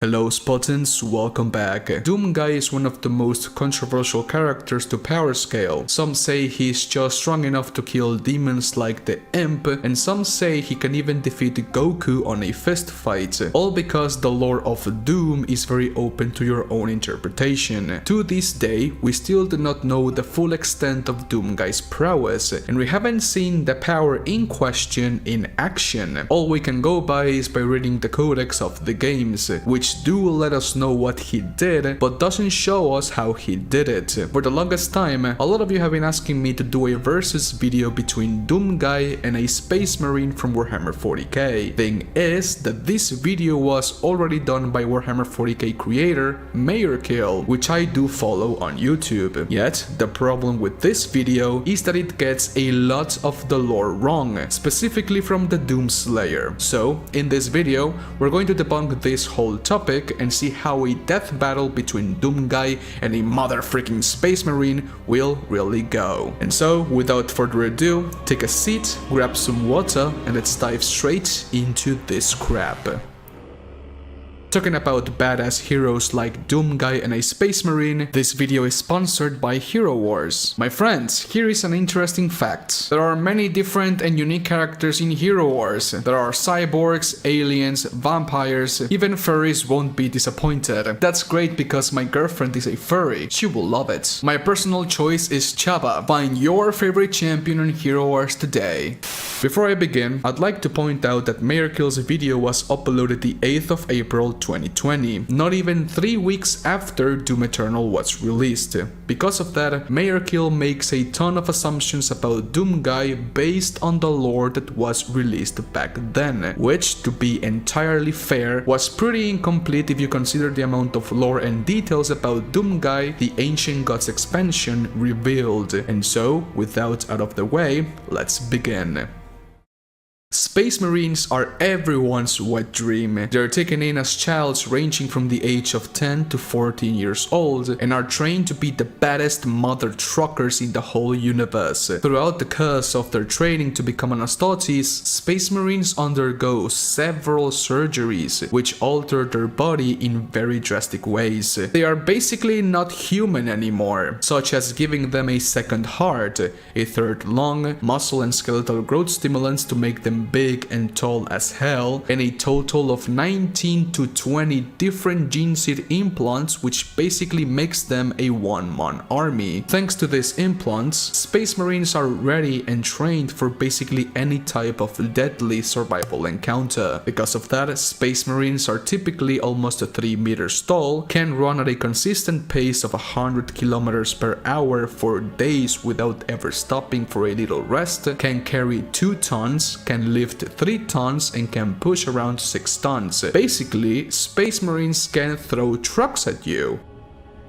Hello Spartans, welcome back. Doomguy is one of the most controversial characters to Powerscale. Some say he's just strong enough to kill demons like the Imp, and some say he can even defeat Goku on a fist fight, all because the lore of Doom is very open to your own interpretation. To this day, we still do not know the full extent of Doomguy's prowess, and we haven't seen the power in question in action. All we can go by is by reading the codex of the games, which do let us know what he did, but doesn't show us how he did it. For the longest time, a lot of you have been asking me to do a versus video between Doomguy and a space marine from Warhammer 40k. Thing is that this video was already done by Warhammer 40k creator Majorkill, which I do follow on YouTube. Yet, the problem with this video is that it gets a lot of the lore wrong, specifically from the Doom Slayer. So, in this video, we're going to debunk this whole topic and see how a death battle between Doomguy and a motherfreaking space marine will really go. And so, without further ado, take a seat, grab some water, and let's dive straight into this crap. Talking about badass heroes like Doomguy and a space marine, this video is sponsored by Hero Wars. My friends, here is an interesting fact. There are many different and unique characters in Hero Wars. There are cyborgs, aliens, vampires, even furries won't be disappointed. That's great because my girlfriend is a furry. She will love it. My personal choice is Chaba. Find your favorite champion in Hero Wars today. Before I begin, I'd like to point out that Majorkill's video was uploaded the 8th of April 2020, not even 3 weeks after Doom Eternal was released. Because of that, Majorkill makes a ton of assumptions about Doomguy based on the lore that was released back then, which, to be entirely fair, was pretty incomplete if you consider the amount of lore and details about Doomguy the Ancient Gods expansion revealed. And so, with that out of the way, let's begin. Space Marines are everyone's wet dream. They are taken in as childs ranging from the age of 10 to 14 years old and are trained to be the baddest mother truckers in the whole universe. Throughout the course of their training to become an Astartes, Space Marines undergo several surgeries which alter their body in very drastic ways. They are basically not human anymore, such as giving them a second heart, a third lung, muscle and skeletal growth stimulants to make them big and tall as hell, and a total of 19 to 20 different gene seed implants, which basically makes them a one-man army. Thanks to these implants, Space Marines are ready and trained for basically any type of deadly survival encounter. Because of that, Space Marines are typically almost 3 meters tall, can run at a consistent pace of 100 kilometers per hour for days without ever stopping for a little rest, can carry 2 tons, can lift 3 tons and can push around 6 tons. Basically, Space Marines can throw trucks at you.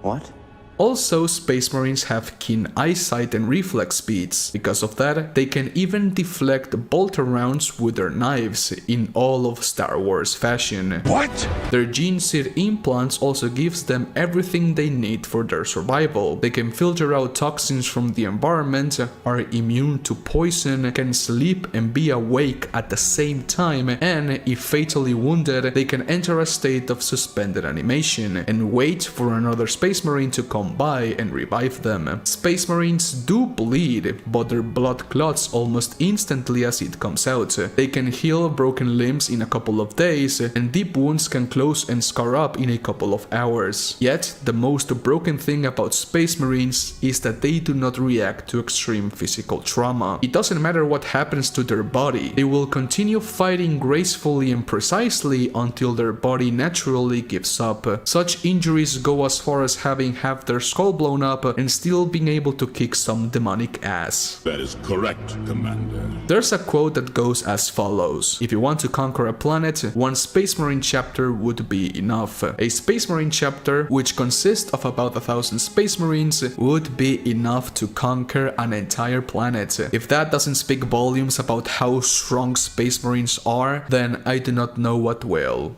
What? Also, Space Marines have keen eyesight and reflex speeds. Because of that, they can even deflect bolter rounds with their knives in all of Star Wars fashion. What? Their gene seed implants also gives them everything they need for their survival. They can filter out toxins from the environment, are immune to poison, can sleep and be awake at the same time, and if fatally wounded, they can enter a state of suspended animation and wait for another Space Marine to come by and revive them. Space Marines do bleed, but their blood clots almost instantly as it comes out. They can heal broken limbs in a couple of days, and deep wounds can close and scar up in a couple of hours. Yet, the most broken thing about Space Marines is that they do not react to extreme physical trauma. It doesn't matter what happens to their body, they will continue fighting gracefully and precisely until their body naturally gives up. Such injuries go as far as having half their skull blown up and still being able to kick some demonic ass. That is correct, Commander. There's a quote that goes as follows: if you want to conquer a planet, one Space Marine chapter would be enough. A Space Marine chapter, which consists of about 1,000 Space Marines, would be enough to conquer an entire planet. If that doesn't speak volumes about how strong Space Marines are, then I do not know what will.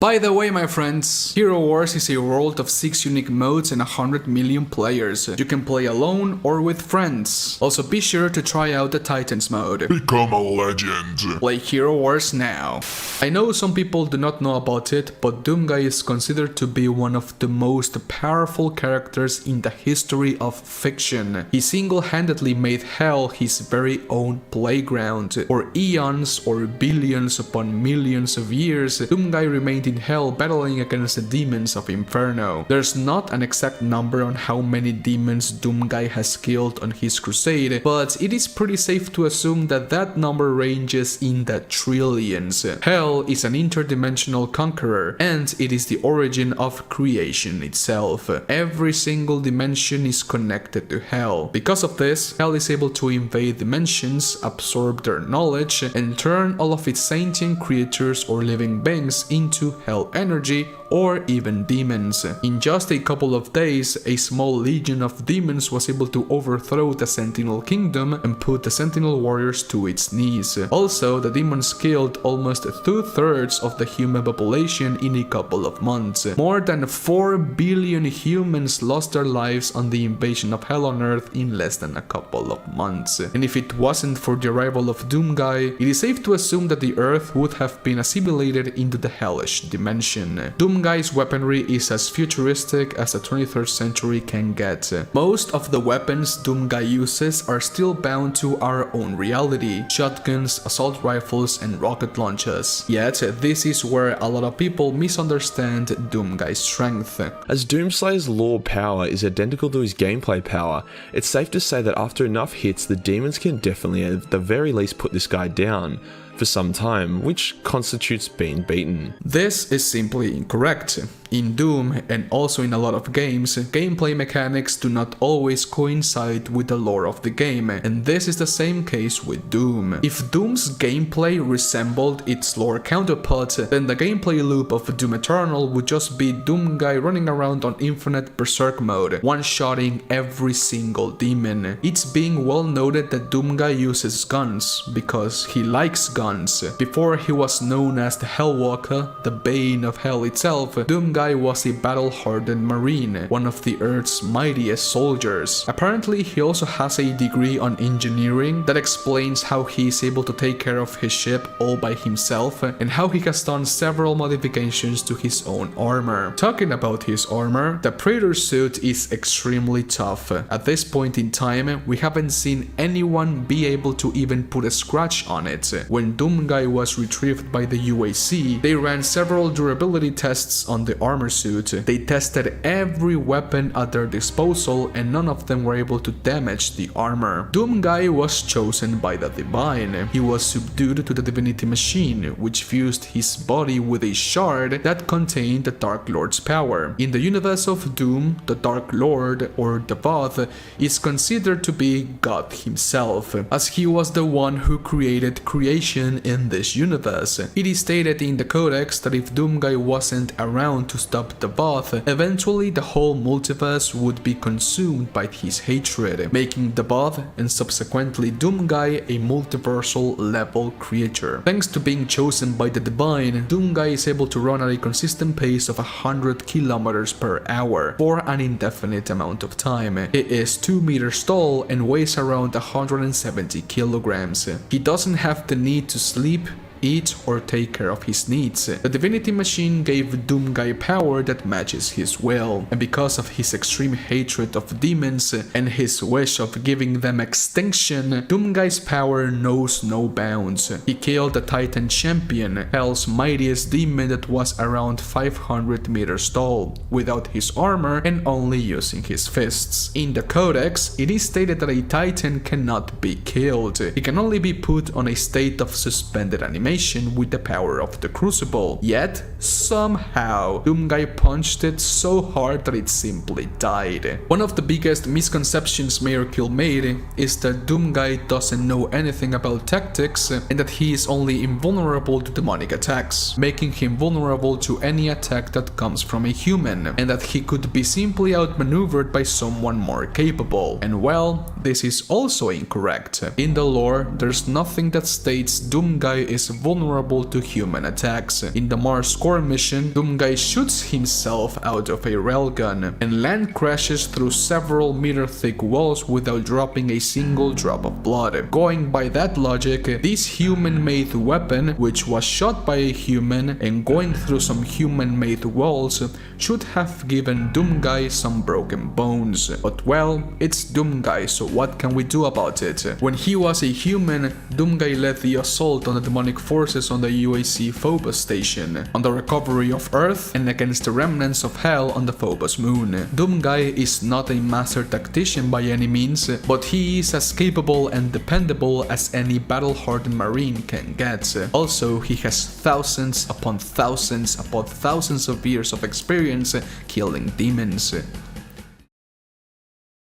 By the way, my friends, Hero Wars is a world of 6 unique modes and 100 million players. You can play alone or with friends. Also be sure to try out the Titans mode. Become a legend. Play Hero Wars now. I know some people do not know about it, but Doomguy is considered to be one of the most powerful characters in the history of fiction. He single-handedly made Hell his very own playground. For eons or billions upon millions of years, Doomguy remained in Hell battling against the demons of Inferno. There's not an exact number on how many demons Doomguy has killed on his crusade, but it is pretty safe to assume that that number ranges in the trillions. Hell is an interdimensional conqueror, and it is the origin of creation itself. Every single dimension is connected to Hell. Because of this, Hell is able to invade dimensions, absorb their knowledge, and turn all of its sentient creatures or living beings into Hell energy or even demons. In just a couple of days, a small legion of demons was able to overthrow the Sentinel Kingdom and put the Sentinel warriors to its knees. Also, the demons killed almost 2/3 of the human population in a couple of months. More than 4 billion humans lost their lives on the invasion of Hell on Earth in less than a couple of months. And if it wasn't for the arrival of Doomguy, it is safe to assume that the Earth would have been assimilated into the hellish dimension. Doomguy's weaponry is as futuristic as the 23rd century can get. Most of the weapons Doomguy uses are still bound to our own reality: shotguns, assault rifles, and rocket launchers. Yet, this is where a lot of people misunderstand Doomguy's strength. As Doomslayer's lore power is identical to his gameplay power, it's safe to say that after enough hits, the demons can definitely at the very least put this guy down for some time, which constitutes being beaten. This is simply incorrect. In Doom, and also in a lot of games, gameplay mechanics do not always coincide with the lore of the game, and this is the same case with Doom. If Doom's gameplay resembled its lore counterpart, then the gameplay loop of Doom Eternal would just be Doomguy running around on infinite berserk mode, one-shotting every single demon. It's being well noted that Doomguy uses guns, because he likes guns. Before he was known as the Hellwalker, the bane of Hell itself, Doomguy was a battle-hardened marine, one of the Earth's mightiest soldiers. Apparently, he also has a degree on engineering that explains how he is able to take care of his ship all by himself, and how he has done several modifications to his own armor. Talking about his armor, the Praetor suit is extremely tough. At this point in time, we haven't seen anyone be able to even put a scratch on it. When Doomguy was retrieved by the UAC, they ran several durability tests on the armor suit. They tested every weapon at their disposal, and none of them were able to damage the armor. Doomguy was chosen by the Divine. He was subdued to the divinity machine, which fused his body with a shard that contained the Dark Lord's power. In the universe of Doom, the Dark Lord, or Devoth, is considered to be God himself, as he was the one who created creation in this universe. It is stated in the Codex that if Doomguy wasn't around to stop Devoth, eventually the whole multiverse would be consumed by his hatred, making Devoth and subsequently Doomguy a multiversal level creature. Thanks to being chosen by the Divine, Doomguy is able to run at a consistent pace of 100 kilometers per hour for an indefinite amount of time. He is 2 meters tall and weighs around 170 kilograms. He doesn't have the need to sleep, eat, or take care of his needs. The divinity machine gave Doomguy power that matches his will, and because of his extreme hatred of demons and his wish of giving them extinction, Doomguy's power knows no bounds. He killed the Titan champion, Hell's mightiest demon that was around 500 meters tall, without his armor and only using his fists. In the Codex, it is stated that a Titan cannot be killed. He can only be put on a state of suspended animation with the power of the Crucible. Yet, somehow, Doomguy punched it so hard that it simply died. One of the biggest misconceptions Majorkill made is that Doomguy doesn't know anything about tactics and that he is only invulnerable to demonic attacks, making him vulnerable to any attack that comes from a human, and that he could be simply outmaneuvered by someone more capable. And well, This is also incorrect. In the lore, there's nothing that states Doomguy is vulnerable to human attacks. In the Mars core mission, Doomguy shoots himself out of a railgun and land crashes through several meter-thick walls without dropping a single drop of blood. Going by that logic, this human-made weapon, which was shot by a human and going through some human-made walls, should have given Doomguy some broken bones. But well, it's Doomguy, so what can we do about it? When he was a human, Doomguy led the assault on the demonic forces on the UAC Phobos station, on the recovery of Earth, and against the remnants of Hell on the Phobos moon. Doomguy is not a master tactician by any means, but he is as capable and dependable as any battle-hardened marine can get. Also, he has thousands upon thousands of years of experience killing demons.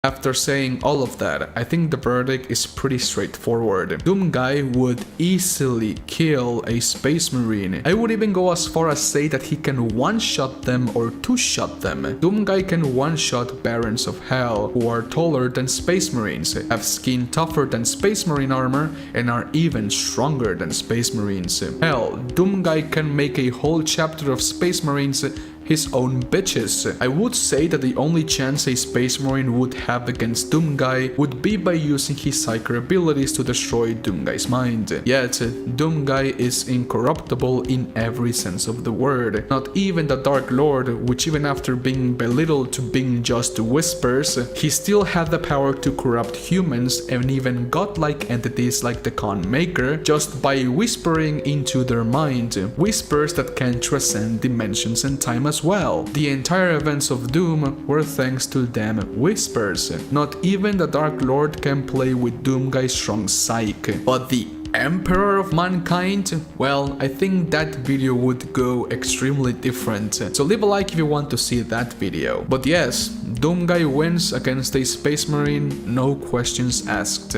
After saying all of that, I think the verdict is pretty straightforward. Doomguy would easily kill a space marine. I would even go as far as say that he can one-shot them or two-shot them. Doomguy can one-shot Barons of Hell, who are taller than space marines, have skin tougher than space marine armor, and are even stronger than space marines. Hell, Doomguy can make a whole chapter of space marines his own bitches. I would say that the only chance a space marine would have against Doomguy would be by using his psyker abilities to destroy Doomguy's mind. Yet, Doomguy is incorruptible in every sense of the word. Not even the Dark Lord, which even after being belittled to being just whispers, he still had the power to corrupt humans and even godlike entities like the Khan Maker just by whispering into their mind. Whispers that can transcend dimensions and time as well. The entire events of Doom were thanks to them whispers. Not even the Dark Lord can play with Doomguy's strong psyche. But the Emperor of Mankind? Well, I think that video would go extremely different. So leave a like if you want to see that video. But yes, Doomguy wins against a Space Marine, no questions asked.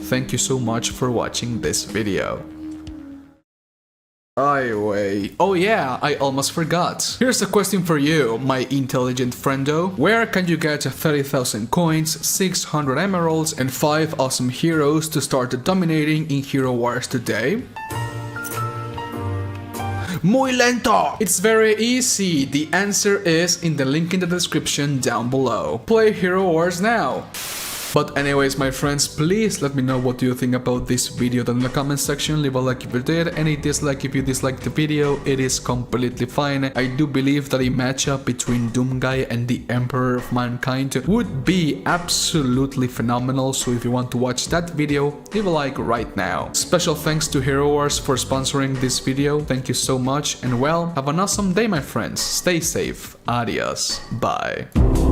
Thank you so much for watching this video. Anyway, oh yeah, I almost forgot. Here's a question for you, my intelligent friendo. Where can you get 30,000 coins, 600 emeralds, and 5 awesome heroes to start dominating in Hero Wars today? Muy lento! It's very easy. The answer is in the link in the description down below. Play Hero Wars now! But anyways, my friends, please let me know what you think about this video down in the comment section. Leave a like if you did, any dislike if you disliked the video. It is completely fine. I do believe that a matchup between Doomguy and the Emperor of Mankind would be absolutely phenomenal, so if you want to watch that video, leave a like right now. Special thanks to Hero Wars for sponsoring this video. Thank you so much, and well, have an awesome day, my friends. Stay safe. Adios. Bye.